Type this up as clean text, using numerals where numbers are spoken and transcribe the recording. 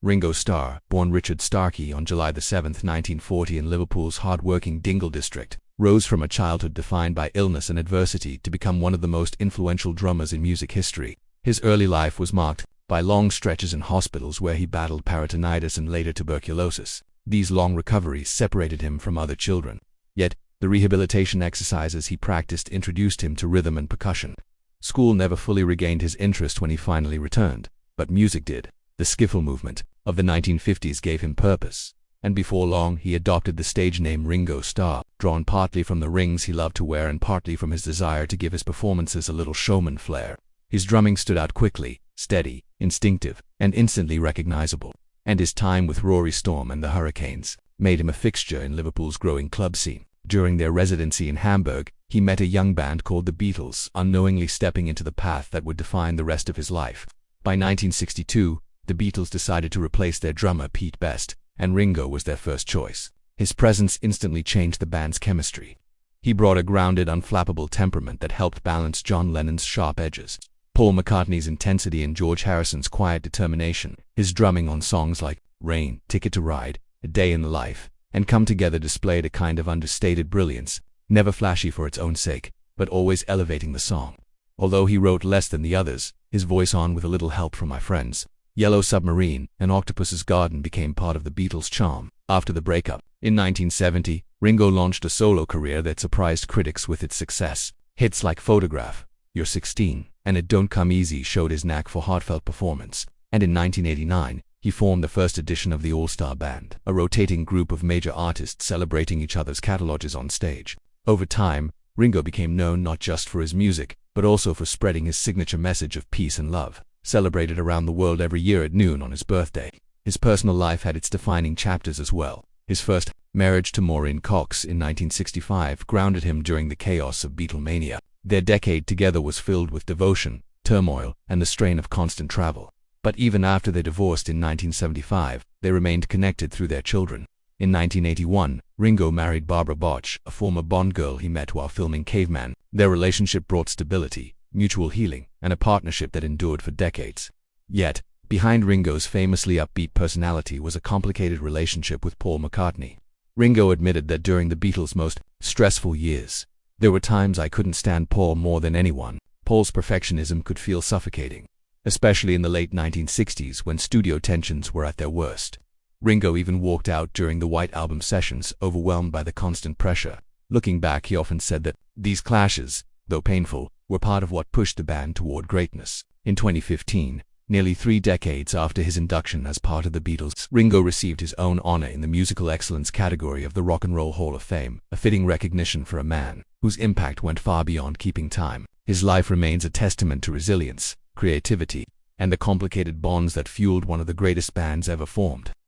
Ringo Starr, born Richard Starkey on July 7, 1940 in Liverpool's hard-working Dingle district, rose from a childhood defined by illness and adversity to become one of the most influential drummers in music history. His early life was marked by long stretches in hospitals where he battled peritonitis and later tuberculosis. These long recoveries separated him from other children. Yet, the rehabilitation exercises he practiced introduced him to rhythm and percussion. School never fully regained his interest when he finally returned, but music did. The skiffle movement of the 1950s gave him purpose, and before long he adopted the stage name Ringo Starr, drawn partly from the rings he loved to wear and partly from his desire to give his performances a little showman flair. His drumming stood out quickly, steady, instinctive, and instantly recognizable, and his time with Rory Storm and the Hurricanes made him a fixture in Liverpool's growing club scene. During their residency in Hamburg, he met a young band called the Beatles, unknowingly stepping into the path that would define the rest of his life. By 1962, the Beatles decided to replace their drummer Pete Best, and Ringo was their first choice. His presence instantly changed the band's chemistry. He brought a grounded, unflappable temperament that helped balance John Lennon's sharp edges, Paul McCartney's intensity, and George Harrison's quiet determination. His drumming on songs like Rain, Ticket to Ride, A Day in the Life, and Come Together displayed a kind of understated brilliance, never flashy for its own sake, but always elevating the song. Although he wrote less than the others, his voice on with a little help from my friends, Yellow Submarine, and Octopus's Garden became part of the Beatles' charm. After the breakup, in 1970, Ringo launched a solo career that surprised critics with its success. Hits like Photograph, You're 16, and It Don't Come Easy showed his knack for heartfelt performance, and in 1989, he formed the first edition of the All-Star Band, a rotating group of major artists celebrating each other's catalogs on stage. Over time, Ringo became known not just for his music, but also for spreading his signature message of peace and love, celebrated around the world every year at noon on his birthday. His personal life had its defining chapters as well. His first marriage to Maureen Cox in 1965 grounded him during the chaos of Beatlemania. Their decade together was filled with devotion, turmoil, and the strain of constant travel. But even after they divorced in 1975, they remained connected through their children. In 1981, Ringo married Barbara Botch, a former Bond girl he met while filming Caveman. Their relationship brought stability, mutual healing, and a partnership that endured for decades. Yet, behind Ringo's famously upbeat personality was a complicated relationship with Paul McCartney. Ringo admitted that during the Beatles' most stressful years, there were times I couldn't stand Paul more than anyone. Paul's perfectionism could feel suffocating, especially in the late 1960s when studio tensions were at their worst. Ringo even walked out during the White Album sessions, overwhelmed by the constant pressure. Looking back, he often said that these clashes, though painful, were part of what pushed the band toward greatness. In 2015, nearly 3 decades after his induction as part of the Beatles, Ringo received his own honor in the musical excellence category of the Rock and Roll Hall of Fame, a fitting recognition for a man whose impact went far beyond keeping time. His life remains a testament to resilience, creativity, and the complicated bonds that fueled one of the greatest bands ever formed.